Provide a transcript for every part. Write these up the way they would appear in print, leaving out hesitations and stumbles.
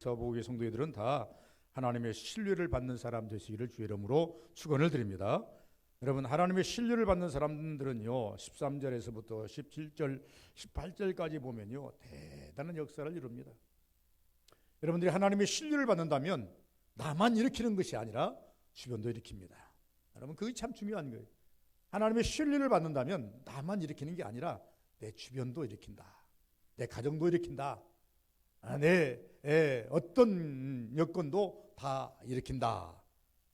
서부의 성도들은 다 하나님의 신뢰를 받는 사람 되시기를 주의 이름으로 축원을 드립니다. 여러분, 하나님의 신뢰를 받는 사람들은요 13절에서부터 17절 18절까지 보면요 대단한 역사를 이룹니다. 여러분들이 하나님의 신뢰를 받는다면 나만 일으키는 것이 아니라 주변도 일으킵니다. 여러분, 그게 참 중요한 거예요. 하나님의 신뢰를 받는다면 나만 일으키는 게 아니라 내 주변도 일으킨다, 내 가정도 일으킨다, 내 어떤 여건도 다 일으킨다.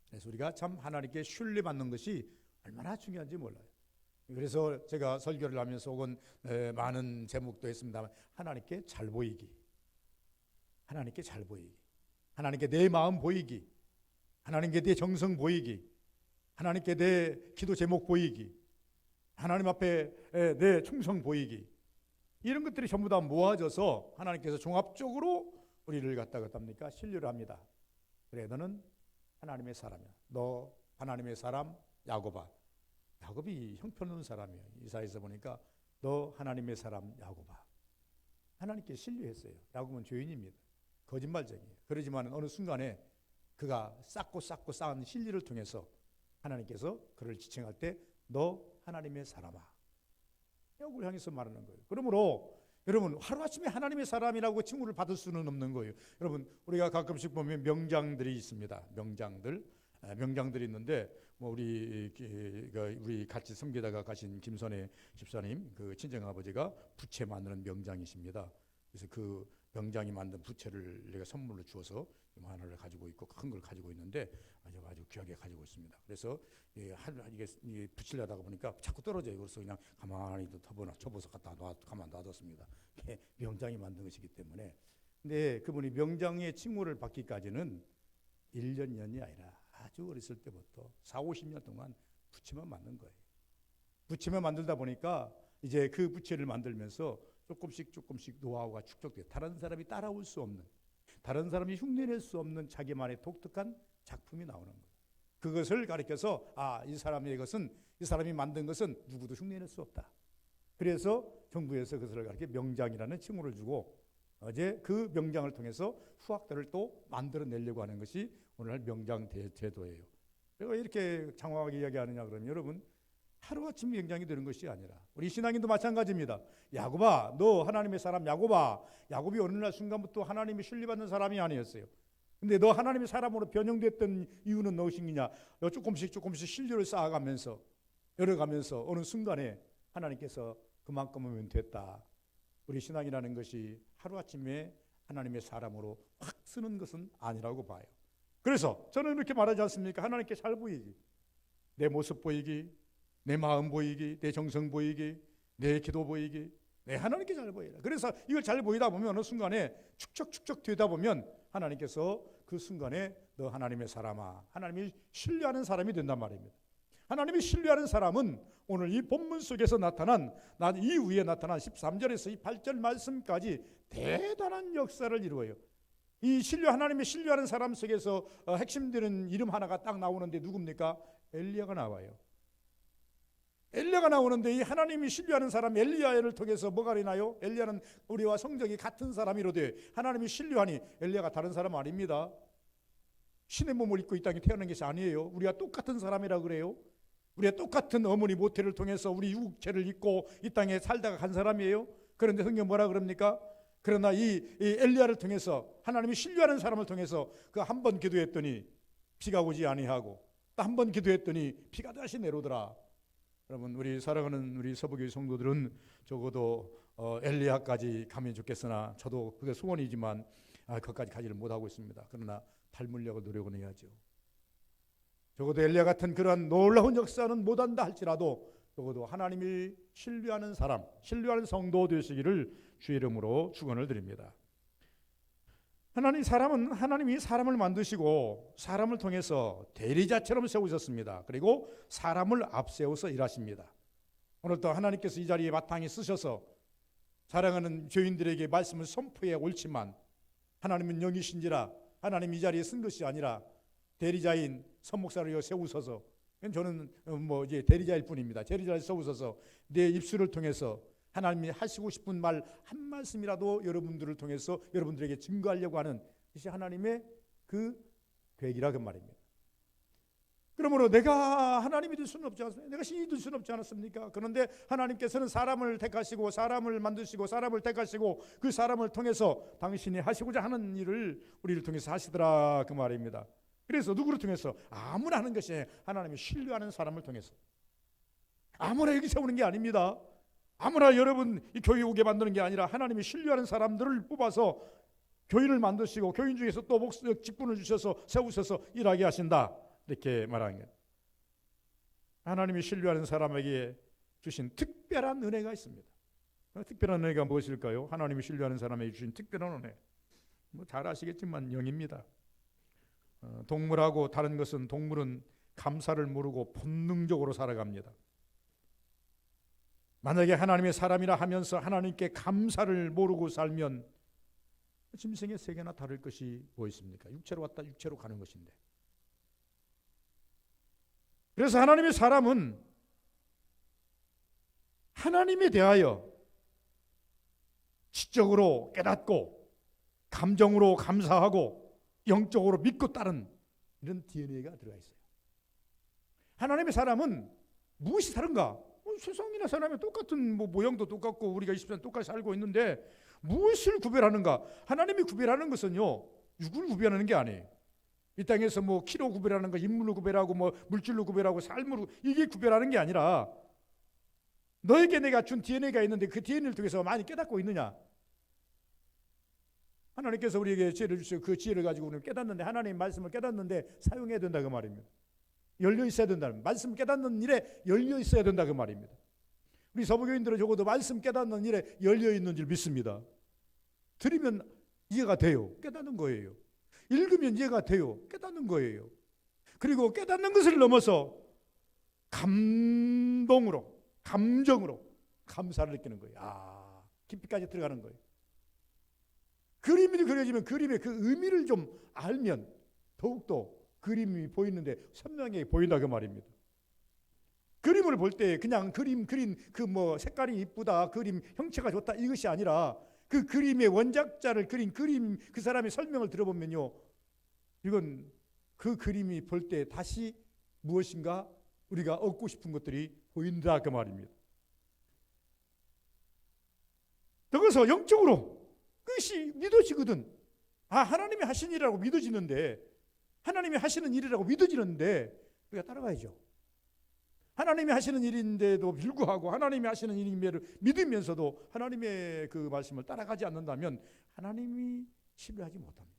그래서 우리가 참 하나님께 신뢰받는 것이 얼마나 중요한지 몰라요. 그래서 제가 설교를 하면서 혹은 많은 제목도 했습니다만 하나님께 잘 보이기, 하나님께 잘 보이기, 하나님께 내 마음 보이기, 하나님께 내 정성 보이기, 하나님께 내 기도 제목 보이기, 하나님 앞에 내 충성 보이기, 이런 것들이 전부 다 모아져서 하나님께서 종합적으로 우리를 갖다가 어떻습니까? 신뢰를 합니다. 그래, 너는 하나님의 사람이야. 너 하나님의 사람 야고바. 야곱이 형편없는 사람이에요. 이사야서 보니까 너 하나님의 사람 야고바. 하나님께 신뢰했어요. 야곱은 죄인입니다. 거짓말쟁이에요. 그러지만 어느 순간에 그가 쌓고 쌓은 신뢰를 통해서 하나님께서 그를 지칭할 때 너 하나님의 사람아, 야곱을 향해서 말하는 거예요. 그러므로 여러분, 하루아침에 하나님의 사람이라고 칭호를 받을 수는 없는 거예요. 여러분, 우리가 가끔씩 보면 명장들이 있습니다. 명장들이 있는데 뭐 우리 같이 섬기다가 가신 김선혜 집사님 그 친정아버지가 부채 만드는 명장이십니다. 그래서 그 명장이 만든 부채를 내가 선물로 주어서 하나를 가지고 있고 큰 걸 가지고 있는데 아주 귀하게 가지고 있습니다. 그래서 이게 붙이려다가 보니까 자꾸 떨어져요. 그래서 그냥 가만히 접어서 가만 놔뒀습니다. 명장이 만든 것이기 때문에. 근데 그분이 명장의 칭호를 받기까지는 1년, 2년이 아니라 아주 어렸을 때부터 4, 50년 동안 부채만 만든 거예요. 부채만 만들다 보니까 이제 그 부채를 만들면서 조금씩 노하우가 축적돼요. 다른 사람이 따라올 수 없는, 다른 사람이 흉내낼 수 없는 자기만의 독특한 작품이 나오는 거예요. 그것을 가리켜서 이 사람이 만든 것은 누구도 흉내낼 수 없다. 그래서 정부에서 그것을 가리켜 명장이라는 칭호를 주고 어제 그 명장을 통해서 후학들을 또 만들어내려고 하는 것이 오늘날 명장 제도예요. 제가 이렇게 장황하게 이야기하느냐 그러면 여러분, 하루아침 명장이 되는 것이 아니라 우리 신앙인도 마찬가지입니다. 야곱아, 너 하나님의 사람 야곱아. 야곱이 어느 날 순간부터 하나님이 신뢰받는 사람이 아니었어요. 근데 너 하나님의 사람으로 변형됐던 이유는 무엇이냐? 조금씩 신뢰를 쌓아가면서 열어가면서 어느 순간에 하나님께서 그만큼은 됐다. 우리 신앙이라는 것이 하루아침에 하나님의 사람으로 확 쓰는 것은 아니라고 봐요. 그래서 저는 이렇게 말하지 않습니까? 하나님께 잘 보이기, 내 모습 보이기, 내 마음 보이기, 내 정성 보이기, 내 기도 보이기, 내 하나님께 잘 보이라. 그래서 이걸 잘 보이다 보면 어느 순간에 축적 되다 보면 하나님께서 그 순간에 너 하나님의 사람아, 하나님이 신뢰하는 사람이 된단 말입니다. 하나님이 신뢰하는 사람은 오늘 이 본문 속에서 나타난 이후에 나타난 13절에서 18절 말씀까지 대단한 역사를 이루어요. 하나님의 신뢰하는 사람 속에서 핵심되는 이름 하나가 딱 나오는데 누굽니까? 엘리야가 나와요. 엘리야가 나오는데 이 하나님이 신뢰하는 사람 엘리야를 통해서 뭐가 일어나요? 엘리야는 우리와 성적이 같은 사람이로되 하나님이 신뢰하니 엘리야가 다른 사람 아닙니다. 신의 몸을 입고 이 땅에 태어난 것이 아니에요. 우리가 똑같은 사람이라 그래요. 우리가 똑같은 어머니 모태를 통해서 우리 육체를 입고 이 땅에 살다가 간 사람이에요. 그런데 성경 뭐라 그럽니까? 그러나 이 엘리야를 통해서 하나님이 신뢰하는 사람을 통해서 그 한 번 기도했더니 비가 오지 아니하고 또 한 번 기도했더니 비가 다시 내려오더라. 여러분, 우리 사랑하는 우리 서부교회 성도들은 적어도 엘리야까지 가면 좋겠으나 저도 그게 소원이지만 그것까지 가지를 못하고 있습니다. 그러나 닮으려고 노력은 해야죠. 적어도 엘리야 같은 그러한 놀라운 역사는 못한다 할지라도 적어도 하나님이 신뢰하는 사람, 신뢰하는 성도 되시기를 주의 이름으로 축원을 드립니다. 하나님이 사람을 만드시고 사람을 통해서 대리자처럼 세우셨습니다. 그리고 사람을 앞세워서 일하십니다. 오늘도 하나님께서 이 자리에 마땅히 쓰셔서 사랑하는 죄인들에게 말씀을 선포해 옳지만 하나님은 영이신지라 하나님 이 자리에 쓴 것이 아니라 대리자인 선목사를 세우셔서, 저는 이제 대리자일 뿐입니다. 대리자를 세우셔서 내 입술을 통해서 하나님이 하시고 싶은 말 한 말씀이라도 여러분들을 통해서 여러분들에게 증거하려고 하는 이것이 하나님의 그 계획이라 그 말입니다. 그러므로 내가 하나님이 될 수는 없지 않습니까? 내가 신이 될 수는 없지 않았습니까? 그런데 하나님께서는 사람을 택하시고 사람을 만드시고 사람을 택하시고 그 사람을 통해서 당신이 하시고자 하는 일을 우리를 통해서 하시더라 그 말입니다. 그래서 누구를 통해서? 아무나 하는 것이 하나님이 신뢰하는 사람을 통해서. 아무나 여기 세우는 게 아닙니다. 아무나 여러분 이 교회 오게 만드는 게 아니라 하나님이 신뢰하는 사람들을 뽑아서 교인을 만드시고 교인 중에서 또 직분을 주셔서 세우셔서 일하게 하신다. 이렇게 말하는 거예요. 하나님이 신뢰하는 사람에게 주신 특별한 은혜가 있습니다. 특별한 은혜가 무엇일까요? 하나님이 신뢰하는 사람에게 주신 특별한 은혜. 잘 아시겠지만 영입니다. 동물하고 다른 것은 동물은 감사를 모르고 본능적으로 살아갑니다. 만약에 하나님의 사람이라 하면서 하나님께 감사를 모르고 살면 짐승의 세계나 다를 것이 뭐 있습니까? 육체로 왔다 육체로 가는 것인데. 그래서 하나님의 사람은 하나님에 대하여 지적으로 깨닫고 감정으로 감사하고 영적으로 믿고 따른 이런 DNA가 들어가 있어요. 하나님의 사람은 무엇이 다른가? 세상이나 사람이 똑같은 모양도 똑같고 우리가 20년 똑같이 살고 있는데 무엇을 구별하는가? 하나님이 구별하는 것은요, 육을 구별하는 게 아니에요. 이 땅에서 키로 구별하는 거, 인물로 구별하고 물질로 구별하고 삶으로 이게 구별하는 게 아니라 너에게 내가 준 DNA가 있는데 그 DNA를 통해서 많이 깨닫고 있느냐? 하나님께서 우리에게 지혜를 주시고 그 지혜를 가지고 우리는 깨닫는데 하나님의 말씀을 깨닫는데 사용해야 된다 그 말입니다. 열려 있어야 된다. 말씀 깨닫는 일에 열려 있어야 된다 그 말입니다. 우리 서부교인들은 적어도 말씀 깨닫는 일에 열려 있는 줄 믿습니다. 들으면 이해가 돼요. 깨닫는 거예요. 읽으면 이해가 돼요. 깨닫는 거예요. 그리고 깨닫는 것을 넘어서 감동으로, 감정으로 감사를 느끼는 거예요. 깊이까지 들어가는 거예요. 그림이 그려지면 그림의 그 의미를 좀 알면 더욱더 그림이 보이는데 선명하게 보인다 그 말입니다. 그림을 볼 때 그냥 그린 그 색깔이 이쁘다, 그림 형체가 좋다 이것이 아니라 그 그림의 원작자를 그린 그림 그 사람의 설명을 들어보면요, 이건 그 그림이 볼 때 다시 무엇인가 우리가 얻고 싶은 것들이 보인다 그 말입니다. 그래서 영적으로 그것이 믿어지거든. 하나님이 하신 일이라고 믿어지는데, 하나님이 하시는 일이라고 믿어지는데 우리가 따라가야죠. 하나님이 하시는 일인데도 불구하고 하나님이 하시는 일임을 믿으면서도 하나님의 그 말씀을 따라가지 않는다면 하나님이 신뢰하지 못합니다.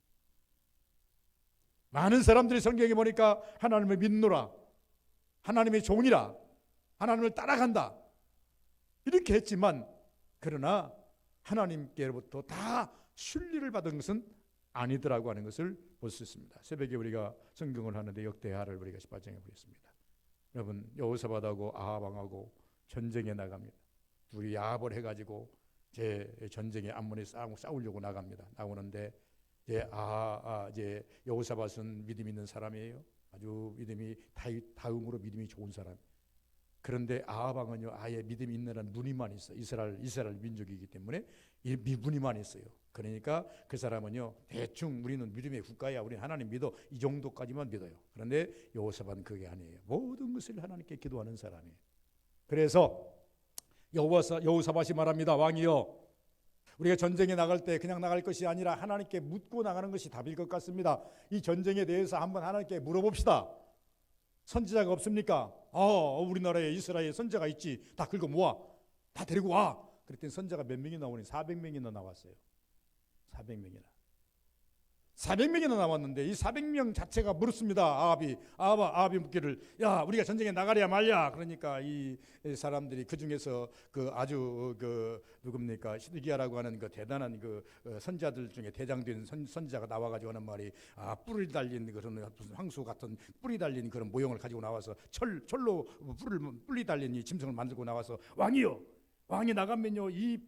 많은 사람들이 성경에 보니까 하나님을 믿노라, 하나님의 종이라, 하나님을 따라간다 이렇게 했지만, 그러나 하나님께로부터 다 신뢰를 받은 것은 아니더라고 하는 것을 볼 수 있습니다. 새벽에 우리가 성경을 하는데 역대하를 우리가 18장에 보겠습니다. 여러분, 여호사밧하고 아합 왕하고 전쟁에 나갑니다. 둘이 야합을 해가지고 제 전쟁에 암몬에 싸우려고 나갑니다. 나오는데 이제 여호사밧은 믿음 있는 사람이에요. 아주 믿음이 다음으로 믿음이 좋은 사람. 그런데 아합 왕은요, 아예 믿음이 있는 무늬만 있어. 이스라엘 민족이기 때문에 이 무늬만 있어요. 그러니까 그 사람은요, 대충 우리는 믿음의 국가야, 우리는 하나님 믿어, 이 정도까지만 믿어요. 그런데 여호사밧은 그게 아니에요. 모든 것을 하나님께 기도하는 사람이에요. 그래서 여호사밧이 말합니다. 왕이여, 우리가 전쟁에 나갈 때 그냥 나갈 것이 아니라 하나님께 묻고 나가는 것이 답일 것 같습니다. 이 전쟁에 대해서 한번 하나님께 물어봅시다. 선지자가 없습니까? 우리나라에 이스라엘 선지자가 있지. 다 긁어 모아, 다 데리고 와. 그랬더니 선지자가 몇 명이 나오니 400명이나 나왔어요. 400명이나 나왔는데 이 400명 자체가 물었습니다. 아합이 묻기를, 야, 우리가 전쟁에 나가랴 말랴. 그러니까 이 사람들이 그 중에서 그 아주 누굽니까, 시드기야라고 하는 그 대단한 그 선지자들 중에 대장된 선지자가 나와가지고 하는 말이, 뿔이 달린 그런 무슨 황소 같은 뿔이 달린 그런 모형을 가지고 나와서 철로 뿔이 달린 이 짐승을 만들고 나와서, 왕이 나가면요, 이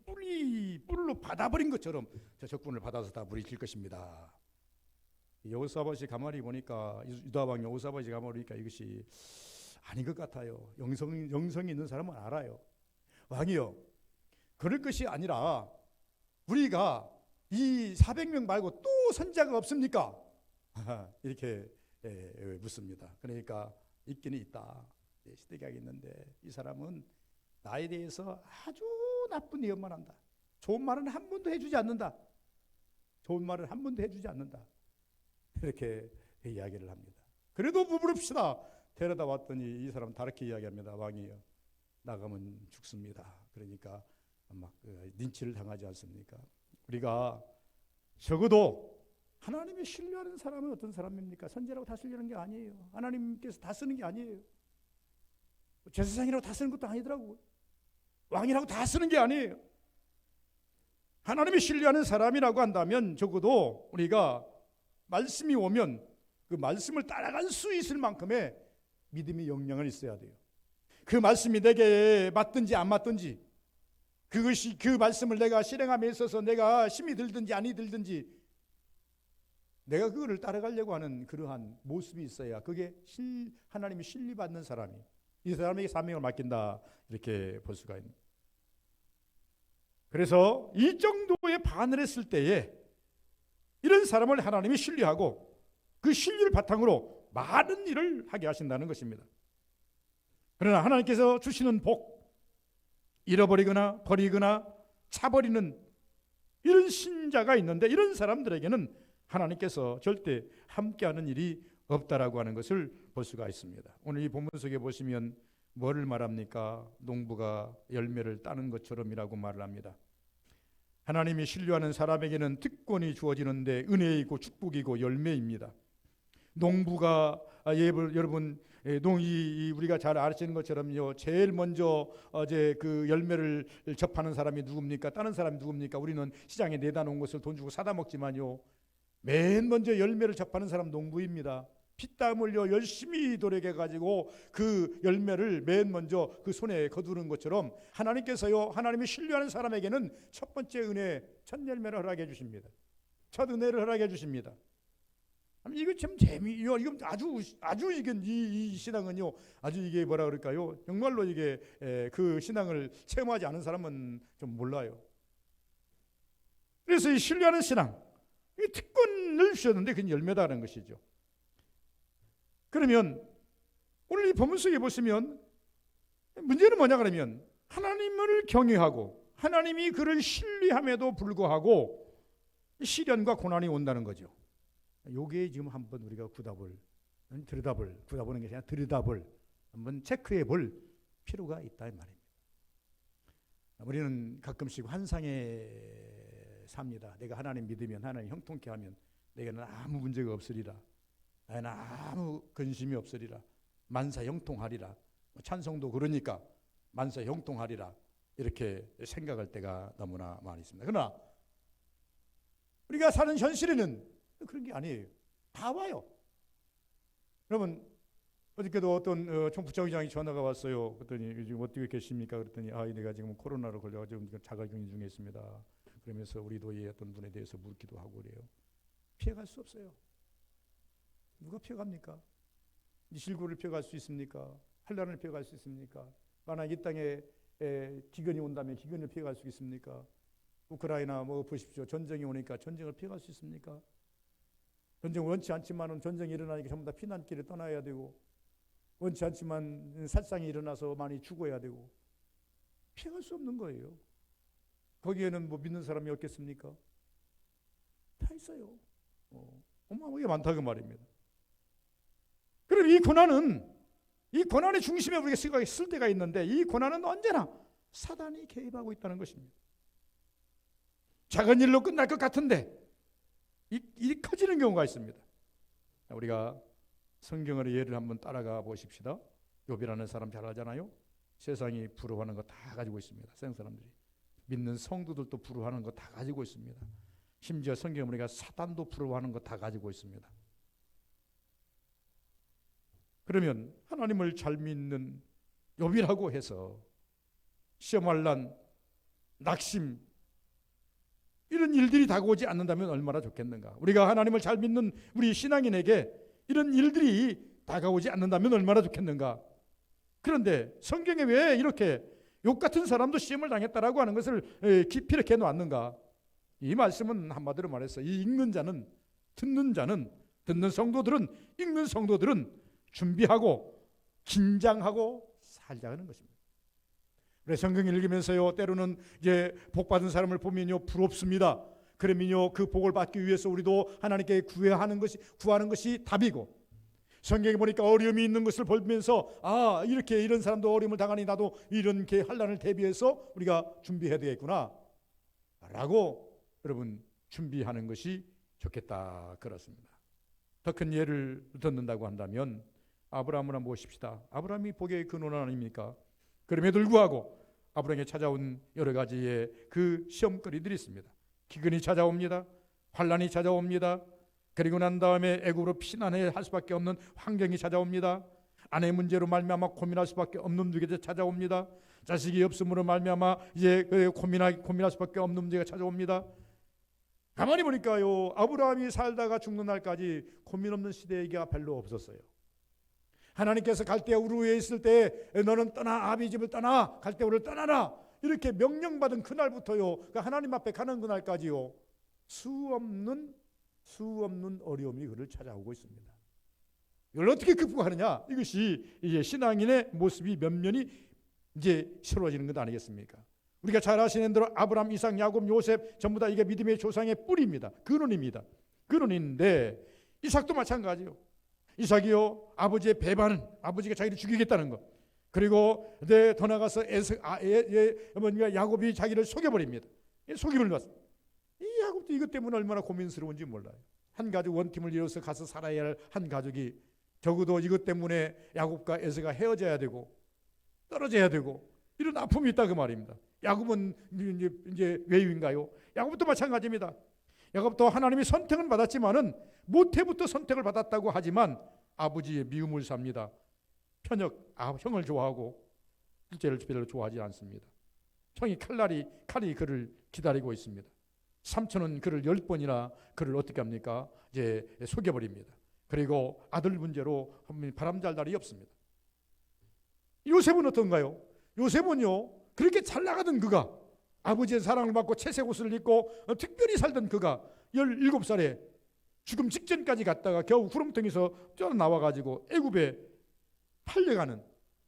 뿔로 받아버린 것처럼 저 적군을 받아서 다 물이 질 것입니다. 여호사밧이 가만히 보니까, 유다 왕 여호사밧이 가만히 보니까 이것이 아닌 것 같아요. 영성이 있는 사람은 알아요. 왕이요, 그럴 것이 아니라 우리가 이 400명 말고 또 또 선지자가 없습니까? 이렇게 묻습니다. 그러니까 있기는 있다. 시대각이 있는데 이 사람은 나에 대해서 아주 나쁜 예언만 한다. 좋은 말은 한 번도 해주지 않는다. 좋은 말은 한 번도 해주지 않는다. 이렇게 이야기를 합니다. 그래도 부부릅시다. 데려다 왔더니 이 사람 다르게 이야기합니다. 왕이요, 나가면 죽습니다. 그러니까 막 린치를 당하지 않습니까? 우리가 적어도 하나님의 신뢰하는 사람은 어떤 사람입니까? 선지자라고 다 쓰려는 게 아니에요. 하나님께서 다 쓰는 게 아니에요. 제사장이라고 다 쓰는 것도 아니더라고요. 왕이라고 다 쓰는 게 아니에요. 하나님이 신뢰하는 사람이라고 한다면 적어도 우리가 말씀이 오면 그 말씀을 따라갈 수 있을 만큼의 믿음의 역량은 있어야 돼요. 그 말씀이 내게 맞든지 안 맞든지, 그것이 그 말씀을 내가 실행함에 있어서 내가 힘이 들든지 아니 들든지 내가 그거를 따라가려고 하는 그러한 모습이 있어야 그게 하나님이 신뢰받는 사람이, 이 사람에게 사명을 맡긴다, 이렇게 볼 수가 있는. 그래서 이 정도의 반을 했을 때에 이런 사람을 하나님이 신뢰하고 그 신뢰를 바탕으로 많은 일을 하게 하신다는 것입니다. 그러나 하나님께서 주시는 복, 잃어버리거나 버리거나 차버리는 이런 신자가 있는데 이런 사람들에게는 하나님께서 절대 함께하는 일이 없다라고 하는 것을 볼 수가 있습니다. 오늘 이 본문 속에 보시면 뭐를 말합니까? 농부가 열매를 따는 것처럼이라고 말을 합니다. 하나님이 신뢰하는 사람에게는 특권이 주어지는데 은혜이고 축복이고 열매입니다. 농부가 여러분 우리가 잘 아시는 것처럼요, 제일 먼저 그 열매를 접하는 사람이 누굽니까? 따는 사람이 누굽니까? 우리는 시장에 내다 놓은 것을 돈 주고 사다 먹지만요, 맨 먼저 열매를 접하는 사람 농부입니다. 피땀 흘려 열심히 노력해 가지고 그 열매를 맨 먼저 그 손에 거두는 것처럼 하나님께서요, 하나님이 신뢰하는 사람에게는 첫 번째 은혜, 첫 열매를 허락해 주십니다. 첫 은혜를 허락해 주십니다. 이거 참 재미요. 이건 아주 이게 이 신앙은요, 아주 이게 뭐라 그럴까요? 정말로 이게 그 신앙을 체험하지 않은 사람은 좀 몰라요. 그래서 이 신뢰하는 신앙, 이 특권을 주셨는데 그건 열매다라는 것이죠. 그러면 오늘 이 본문 속에 보시면 문제는 뭐냐 그러면 하나님을 경외하고 하나님이 그를 신뢰함에도 불구하고 시련과 고난이 온다는 거죠. 요게 지금 한번 우리가 들여다보는 게 아니라 들여다볼, 한번 체크해 볼 필요가 있다 이 말입니다. 우리는 가끔씩 환상에 삽니다. 내가 하나님 믿으면, 하나님 형통케 하면 내게는 아무 문제가 없으리라, 나에는 아무 근심이 없으리라, 만사 형통하리라, 찬송도 그러니까 만사 형통하리라, 이렇게 생각할 때가 너무나 많이 있습니다. 그러나 우리가 사는 현실에는 그런 게 아니에요. 다 와요. 여러분, 어저께도 어떤 총부총장이 전화가 왔어요. 그랬더니 지금 어떻게 계십니까? 그랬더니 내가 지금 코로나로 걸려가지고 자가격리 중에 있습니다. 그러면서 우리 도의 어떤 분에 대해서 묻기도 하고 그래요. 피해갈 수 없어요. 누가 피해갑니까? 니실고를 피해갈 수 있습니까? 환난을 피해갈 수 있습니까? 만약 이 땅에 기근이 온다면 기근을 피해갈 수 있습니까? 우크라이나 보십시오. 전쟁이 오니까 전쟁을 피해갈 수 있습니까? 전쟁 원치 않지만 전쟁이 일어나니까 전부 다 피난길을 떠나야 되고, 원치 않지만 살상이 일어나서 많이 죽어야 되고, 피해갈 수 없는 거예요. 거기에는 믿는 사람이 없겠습니까? 다 있어요. 어마어마하게 많다고 말입니다. 그럼 이 고난의 중심에 우리가 생각이 쓸 때가 있는데, 이 고난은 언제나 사단이 개입하고 있다는 것입니다. 작은 일로 끝날 것 같은데 일이 커지는 경우가 있습니다. 우리가 성경의 예를 한번 따라가 보십시다. 욥이라는 사람 잘 알잖아요. 세상이 부러워하는 거 다 가지고 있습니다. 세상 사람들이 믿는 성도들도 부러워하는 거 다 가지고 있습니다. 심지어 성경에 우리가 사단도 부러워하는 거 다 가지고 있습니다. 그러면 하나님을 잘 믿는 욥이라고 해서 시험할 난, 낙심, 이런 일들이 다가오지 않는다면 얼마나 좋겠는가. 우리가 하나님을 잘 믿는 우리 신앙인에게 이런 일들이 다가오지 않는다면 얼마나 좋겠는가. 그런데 성경에 왜 이렇게 욥 같은 사람도 시험을 당했다라고 하는 것을 깊이 이렇게 놓았는가. 이 말씀은 한마디로 말해서 이 읽는 자는 듣는 성도들은, 읽는 성도들은 준비하고 긴장하고 살자는 것입니다. 그래서 성경 읽으면서요, 때로는 이제 복 받은 사람을 보면요 부럽습니다. 그러면요 그 복을 받기 위해서 우리도 하나님께 구하는 것이 답이고, 성경에 보니까 어려움이 있는 것을 보면서 이렇게 이런 사람도 어려움을 당하니 나도 이런 환난을 대비해서 우리가 준비해야 되겠구나 라고 여러분 준비하는 것이 좋겠다 그렇습니다. 더 큰 예를 듣는다고 한다면 아브라함을 한번 보십시다. 아브라함이 복의 근원 아닙니까? 그럼에도 불구하고 아브라함에게 찾아온 여러 가지의 그 시험거리들이 있습니다. 기근이 찾아옵니다. 환난이 찾아옵니다. 그리고 난 다음에 애굽으로 피난해야 할 수밖에 없는 환경이 찾아옵니다. 아내 문제로 말미암아 고민할 수밖에 없는 문제가 찾아옵니다. 자식이 없음으로 말미암아 이제 고민할 수밖에 없는 문제가 찾아옵니다. 가만히 보니까요, 아브라함이 살다가 죽는 날까지 고민 없는 시대가 별로 없었어요. 하나님께서 갈대아 우르에 있을 때 너는 떠나, 아비 집을 떠나, 갈대아 우르를 떠나라 이렇게 명령받은 그날부터요, 하나님 앞에 가는 그날까지요, 수없는 어려움이 그를 찾아오고 있습니다. 이걸 어떻게 극복하느냐? 이것이 이제 신앙인의 모습이 면면이 이제 새로워지는 것 아니겠습니까? 우리가 잘 아시는 대로 아브라함, 이삭, 야곱, 요셉 전부 다 이게 믿음의 조상의 뿌리입니다. 근원입니다. 근원인데 이삭도 마찬가지요. 이삭이요, 아버지의 배반은 아버지가 자기를 죽이겠다는 것. 그리고 더 나가서 야곱이 자기를 속여버립니다. 속임을 받습니다. 이 야곱도 이것 때문에 얼마나 고민스러운지 몰라요. 한 가족 원팀을 이뤄서 가서 살아야 할 한 가족이 적어도 이것 때문에 야곱과 에서가 헤어져야 되고 떨어져야 되고 이런 아픔이 있다 그 말입니다. 야곱은 이제 외유인가요? 야곱도 마찬가지입니다. 야곱도 하나님이 선택은 받았지만은 모태부터 선택을 받았다고 하지만 아버지의 미움을 삽니다. 형을 좋아하고 둘째를 별로 좋아하지 않습니다. 형이 칼이 그를 기다리고 있습니다. 삼촌은 그를 10번이나 그를 어떻게 합니까? 이제 속여버립니다. 그리고 아들 문제로 바람잘 날이 없습니다. 요셉은 어떤가요? 요셉은요, 그렇게 잘 나가던 그가, 아버지의 사랑을 받고 채색 옷을 입고 특별히 살던 그가 17살에 죽음 직전까지 갔다가 겨우 구름통에서 뛰어나와가지고 애굽에 팔려가는,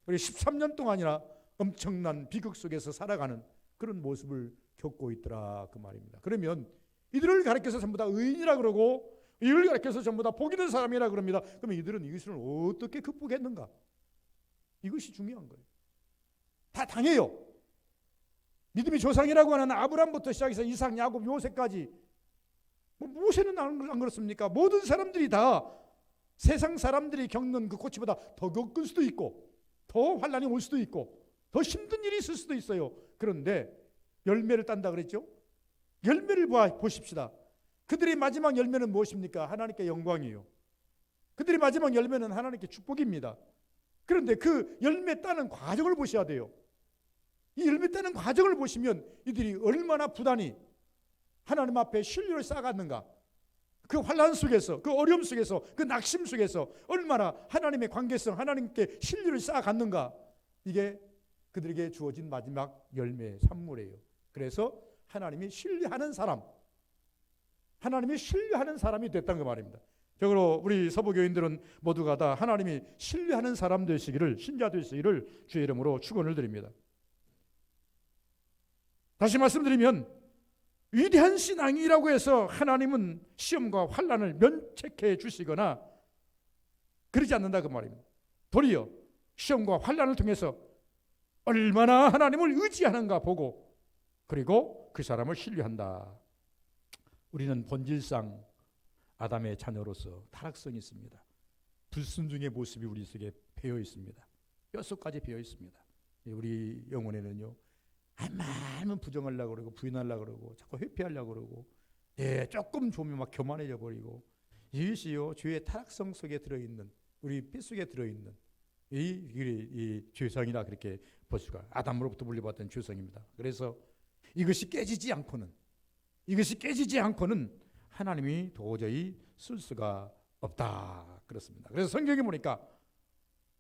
그리고 13년 동안이나 엄청난 비극 속에서 살아가는 그런 모습을 겪고 있더라 그 말입니다. 그러면 이들을 가르쳐서 전부 다 의인이라 그러고, 이들을 가르쳐서 전부 다 복 있는 사람이라 그럽니다. 그러면 이들은 이것을 어떻게 극복했는가? 이것이 중요한 거예요. 다 당해요. 믿음의 조상이라고 하는 아브라함부터 시작해서 이삭, 야곱, 요셉까지, 모세는 안 그렇습니까? 모든 사람들이 다 세상 사람들이 겪는 그 고치보다 더 겪을 수도 있고, 더 환난이 올 수도 있고, 더 힘든 일이 있을 수도 있어요. 그런데 열매를 딴다 그랬죠? 열매를 보십시다. 그들의 마지막 열매는 무엇입니까? 하나님께 영광이에요. 그들의 마지막 열매는 하나님께 축복입니다. 그런데 그 열매 따는 과정을 보셔야 돼요. 이 열매 따는 과정을 보시면 이들이 얼마나 부단히 하나님 앞에 신뢰를 쌓아갔는가, 그 환난 속에서, 그 어려움 속에서, 그 낙심 속에서 얼마나 하나님의 관계성, 하나님께 신뢰를 쌓아갔는가, 이게 그들에게 주어진 마지막 열매, 산물이에요. 그래서 하나님이 신뢰하는 사람이 됐다는 그 말입니다. 적어도 우리 서부교인들은 모두가 다 하나님이 신뢰하는 사람 되시기를, 신자 되시기를 주의 이름으로 축원을 드립니다. 다시 말씀드리면 위대한 신앙이라고 해서 하나님은 시험과 환난을 면책해 주시거나 그러지 않는다 그 말입니다. 도리어 시험과 환난을 통해서 얼마나 하나님을 의지하는가 보고, 그리고 그 사람을 신뢰한다. 우리는 본질상 아담의 자녀로서 타락성이 있습니다. 불순종의 모습이 우리 속에 배어 있습니다. 뼛속까지 배어 있습니다. 우리 영혼에는요, 말만 부정하려고 그러고 부인하려고 그러고 자꾸 회피하려고 그러고, 조금 좋으면 막 교만해져 버리고, 이것이요 죄의 타락성 속에 들어있는, 우리 뼛속에 들어있는 이 죄성이라 그렇게 볼 수가, 아담으로부터 물려받던 죄성입니다. 그래서 이것이 깨지지 않고는 하나님이 도저히 쓸 수가 없다 그렇습니다. 그래서 성경에 보니까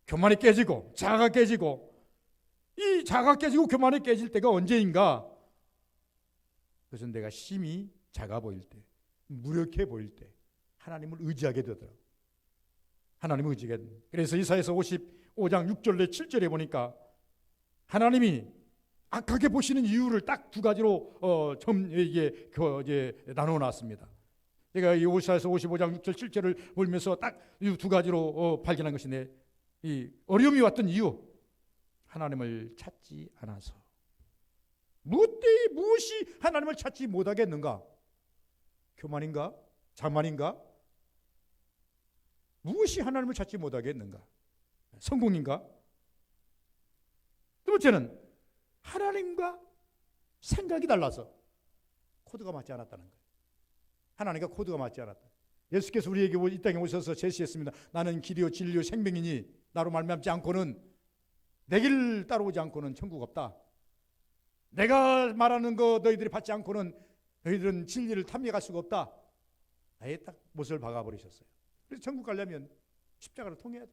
교만이 깨지고 자아가 깨지고, 이 자아가 깨지고 교만이 깨질 때가 언제인가? 그것은 내가 심히 작아 보일 때, 무력해 보일 때, 하나님을 의지하게 되더라고요. 하나님을 의지하게 됩니다. 그래서 이사야서 55장 6절에 7절에 보니까 하나님이 악하게 보시는 이유를 딱 두 가지로 나눠 놨습니다. 제가 이 이사야서 55장 6절 7절을 보면서 딱 이 두 가지로 발견한 것인데, 이 어려움이 왔던 이유, 하나님을 찾지 않아서. 무엇이 하나님을 찾지 못하겠는가? 교만인가? 자만인가? 무엇이 하나님을 찾지 못하겠는가? 성공인가? 두 번째는 하나님과 생각이 달라서 코드가 맞지 않았다는 거예요. 하나님과 코드가 맞지 않았다. 예수께서 우리에게 이 땅에 오셔서 제시했습니다. 나는 길이요 진리요 생명이니 나로 말미암지 않고는, 내 길 따라오지 않고는 천국 없다. 내가 말하는 거 너희들이 받지 않고는 너희들은 진리를 탐닉할 수가 없다. 아예 딱 못을 박아버리셨어요. 그래서 천국 가려면 십자가를 통해야 돼.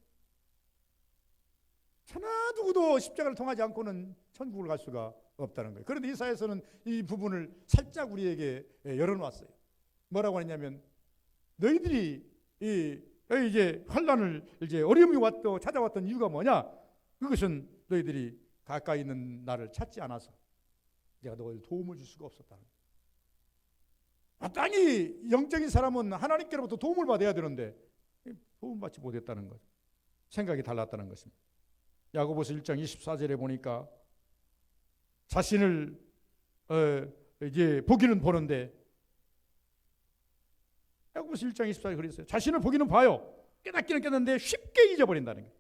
하나 누구도 십자가를 통하지 않고는 천국을 갈 수가 없다는 거예요. 그런데 이사야서는 이 부분을 살짝 우리에게 열어놓았어요. 뭐라고 했냐면, 너희들이 이제 환난을 이제 어려움이 찾아왔던 이유가 뭐냐? 그것은 너희들이 가까이 있는 나를 찾지 않아서 내가 너희들 도움을 줄 수가 없었다는 거예요. 마땅히 영적인 사람은 하나님께로부터 도움을 받아야 되는데 도움받지 못했다는 거죠. 생각이 달랐다는 것입니다. 야고보서 1장 24절에 보니까 자신을 이제 보기는 보는데, 야고보서 1장 24절에 그랬어요. 자신을 보기는 봐요. 깨닫기는 깨닫는데 쉽게 잊어버린다는 거예요.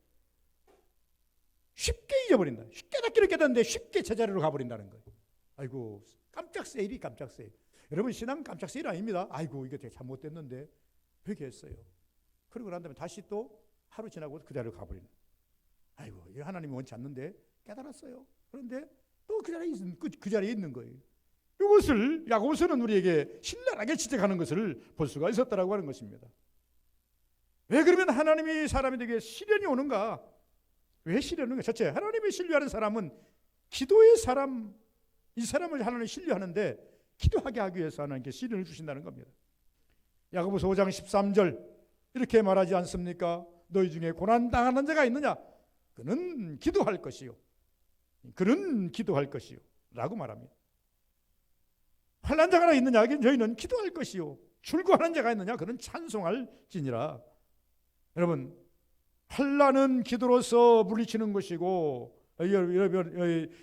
쉽게 잊어버린다. 깨닫기는 깨닫는데 쉽게 제자리로 가버린다는 거예요. 아이고, 깜짝 세일이 깜짝 세일. 여러분, 신앙 깜짝 세일 아닙니다. 아이고, 이게 되게 잘못됐는데 그렇게 했어요. 그러고 난 다음에 다시 또 하루 지나고 그 자리로 가버리는. 아이고, 하나님이 원치 않는데 깨달았어요. 그런데 또 그 자리에 있는 거예요. 이것을 야고보서는 우리에게 신랄하게 지적하는 것을 볼 수가 있었다라고 하는 것입니다. 왜 그러면 하나님이 사람에게 시련이 오는가? 왜 시련이 오는가? 첫째, 하나님이 신뢰하는 사람은 기도의 사람, 이 사람을 하나님이 신뢰하는데 기도하게 하기 위해서 하나님께 시련을 주신다는 겁니다. 야고보서 5장 13절 이렇게 말하지 않습니까? 너희 중에 고난당하는 자가 있느냐? 그는 기도할 것이요. 그는 기도할 것이요. 라고 말합니다. 환난 자가 있느냐? 저희는 기도할 것이요. 출구하는 자가 있느냐? 그는 찬송할지니라. 여러분, 환난은 기도로서 물리치는 것이고,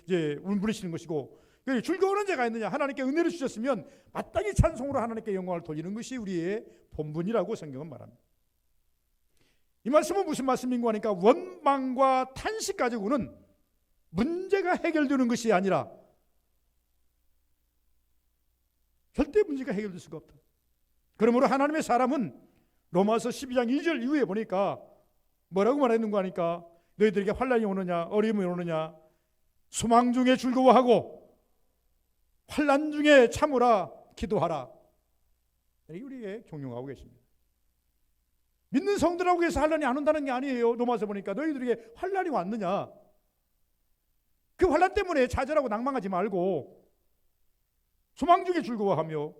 이제 물리치는 것이고, 즐거워하는 자가 있느냐? 하나님께 은혜를 주셨으면 마땅히 찬송으로 하나님께 영광을 돌리는 것이 우리의 본분이라고 성경은 말합니다. 이 말씀은 무슨 말씀인가 하니까, 원망과 탄식 가지고는 문제가 해결되는 것이 아니라 절대 문제가 해결될 수가 없다. 그러므로 하나님의 사람은 로마서 12장 2절 이후에 보니까 뭐라고 말했는가 하니까, 너희들에게 환난이 오느냐 어려움이 오느냐 소망 중에 즐거워하고 환난 중에 참으라 기도하라. 이렇게 우리에게 경영하고 계십니다. 믿는 성도라고 해서 환난이 안 온다는 게 아니에요. 로마서 보니까 너희들에게 환난이 왔느냐, 그 환난 때문에 좌절하고 낭망하지 말고 소망 중에 즐거워하며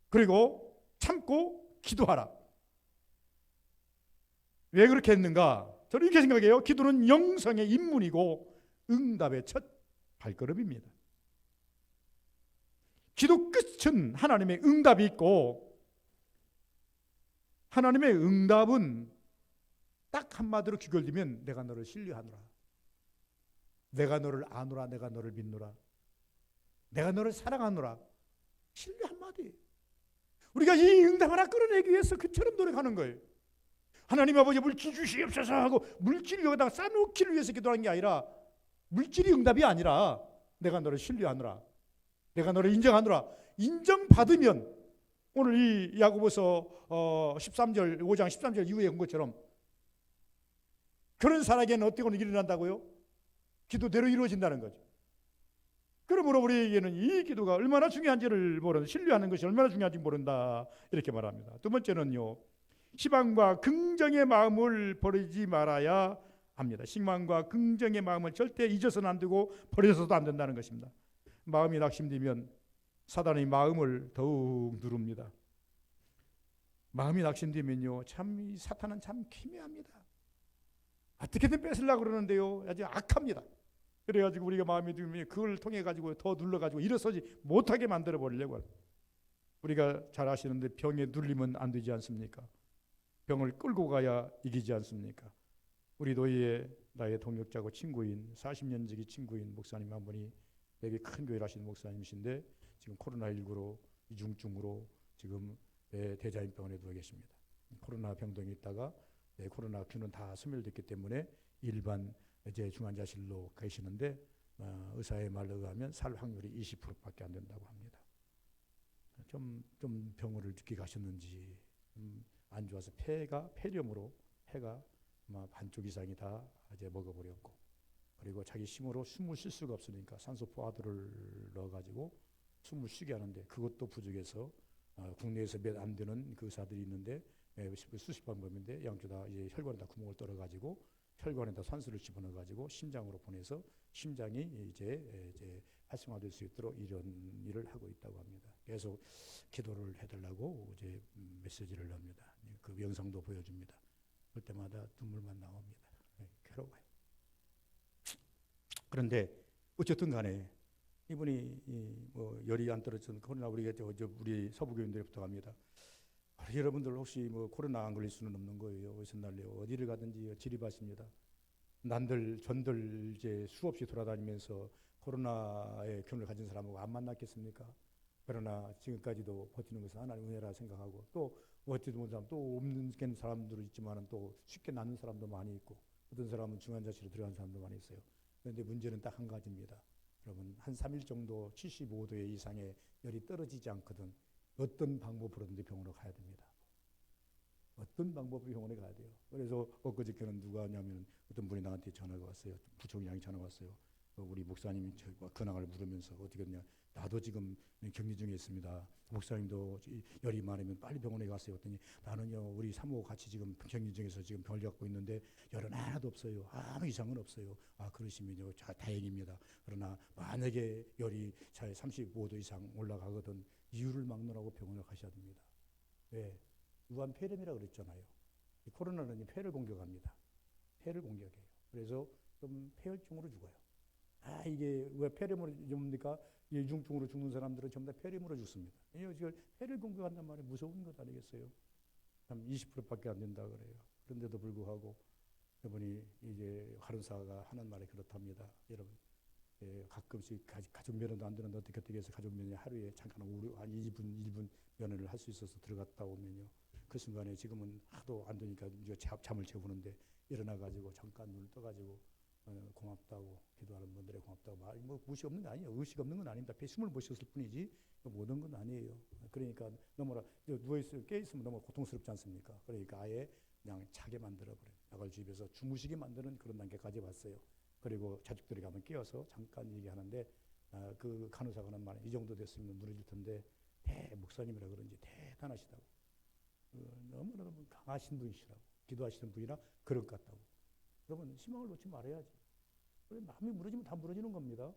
그리고 참고 기도하라. 왜 그렇게 했는가? 저는 이렇게 생각해요. 기도는 영성의 입문이고 응답의 첫 발걸음입니다. 기도 끝은 하나님의 응답이 있고, 하나님의 응답은 딱 한마디로 귀결되면 내가 너를 신뢰하노라, 내가 너를 아노라, 내가 너를 믿노라, 내가 너를 사랑하노라. 신뢰 한마디. 우리가 이 응답 하나 끌어내기 위해서 그처럼 노력하는 거예요. 하나님 아버지 물질 주시옵소서 하고 물질을 여기다가 쌓아놓기를 위해서 기도하는 게 아니라, 물질이 응답이 아니라 내가 너를 신뢰하노라, 내가 너를 인정하노라. 인정받으면 오늘 이 야고보서 13절 5장 13절 이후에 온 것처럼 그런 사람에게는 어떻게 일어난다고요? 기도대로 이루어진다는 거죠. 그러므로 우리에게는 이 기도가 얼마나 중요한지를 모른다, 신뢰하는 것이 얼마나 중요한지 모른다, 이렇게 말합니다. 두 번째는요, 희망과 긍정의 마음을 버리지 말아야 합니다. 희망과 긍정의 마음을 절대 잊어서는 안 되고 버려서도 안 된다는 것입니다. 마음이 낙심되면 사단의 마음을 더욱 누릅니다. 마음이 낙심되면요, 참 이 사탄은 참 기묘합니다. 어떻게든 뺏으려고 그러는데요, 아주 악합니다. 그래가지고 우리가 마음이 들면 그걸 통해 가지고 더 눌러가지고 일어서지 못하게 만들어 버리려고 합니다. 우리가 잘 아시는데 병에 눌리면 안 되지 않습니까? 병을 끌고 가야 이기지 않습니까? 우리 노예의 나의 동역자고 친구인 40년 지기 친구인 목사님 한 분이 되게 큰 교회를 하시는 목사님이신데 지금 코로나19로 이중증으로 지금 대자인병원에 누워 계십니다. 코로나 병동에 있다가 코로나 균은 다 소멸됐기 때문에 일반 이제 중환자실로 계시는데 의사의 말에 의하면 살 확률이 20%밖에 안 된다고 합니다. 좀 병을 늦게 가셨는지 안 좋아서 폐렴으로 폐가 아마 반쪽 이상이 다 이제 먹어버렸고, 그리고 자기 힘으로 숨을 쉴 수가 없으니까 산소 포화도를 넣어가지고 숨을 쉬게 하는데 그것도 부족해서 국내에서 몇 안 되는 그 의사들이 있는데 수십 방법인데 양쪽 다 이제 혈관에다 구멍을 뚫어가지고 혈관에다 산소를 집어넣어가지고 심장으로 보내서 심장이 이제 활성화될 수 있도록 이런 일을 하고 있다고 합니다. 계속 기도를 해달라고 이제 메시지를 합니다. 그 영상도 보여줍니다. 볼 때마다 눈물만 나옵니다. 괴로워요. 그런데 어쨌든 간에 이분이 뭐 열이 안 떨어졌던 코로나 우리 서부교인들이 부탁합니다. 여러분들 혹시 뭐 코로나 안 걸릴 수는 없는 거예요. 어디서 날래요? 어디를 가든지 지리밭입니다. 난들 전들 이제 수없이 돌아다니면서 코로나의 균을 가진 사람하고 안 만났겠습니까? 그러나 지금까지도 버티는 것은 하나님의 은혜라 생각하고, 또 어찌도 못하면 또 없는 사람들도 있지만 또 쉽게 낫는 사람도 많이 있고, 어떤 사람은 중환자실에 들어간 사람도 많이 있어요. 그런데 문제는 딱 한 가지입니다. 여러분, 한 3일 정도 75도 이상의 열이 떨어지지 않거든 어떤 방법으로든지 병원으로 가야 됩니다. 어떤 방법으로 병원에 가야 돼요. 그래서 엊그저께는 누가 하냐면 어떤 분이 나한테 전화가 왔어요. 부총장이 전화가 왔어요. 우리 목사님이 근황을 물으면서 어떻게 했냐. 나도 지금 격리 중에 있습니다. 목사님도 열이 많으면 빨리 병원에 가세요. 했더니 나는요, 우리 사모가 같이 지금 격리 중에서 지금 병을 갖고 있는데 열은 하나도 없어요. 아무 이상은 없어요. 그러시면요, 다행입니다. 그러나 만약에 열이 35도 이상 올라가거든 이유를 막느라고 병원을 가셔야 됩니다. 왜? 무한 폐렴이라고 그랬잖아요. 코로나는 폐를 공격합니다. 폐를 공격해요. 그래서 좀 폐혈증으로 죽어요. 이게 왜 폐렴으로 죽습니까? 이중증으로 죽는 사람들은 전부 다 폐렴으로 죽습니다. 이걸 폐를 공격한단 말이에요. 무서운 것 아니겠어요? 참 20%밖에 안 된다 그래요. 그런데도 불구하고 이분이 이제 간호사가 하는 말이 그렇답니다. 여러분, 가끔씩 가족 면회도 안 되는데 어떻게 해서 가족 면회 하루에 잠깐 한 1분 면회를 할 수 있어서 들어갔다 오면요, 그 순간에 지금은 하도 안 되니까 이제 잠을 재우는데 일어나가지고 잠깐 눈을 떠가지고 고맙다고 기도하는 분들의 고맙다고 뭐 무시 없는 거 아니에요. 의식 없는 건 아닙니다. 숨을 못 쉬었을 뿐이지 모든 건 아니에요. 그러니까 너무나 누워있으면 깨있으면 너무 고통스럽지 않습니까? 그러니까 아예 그냥 자게 만들어버려요. 약을 주입해서 주무시게 만드는 그런 단계까지 왔어요. 그리고 자식들이 가면 깨어서 잠깐 얘기하는데 그 간호사가 하는 말, 이 정도 됐으면 눈을 줄 텐데 목사님이라 그런지 대단하시다고, 너무너무 강하신 분이시라고, 기도하시는 분이라 그런 것 같다고. 여러분, 희망을 놓지 말아야지. 마음이 무너지면 다 무너지는 겁니다.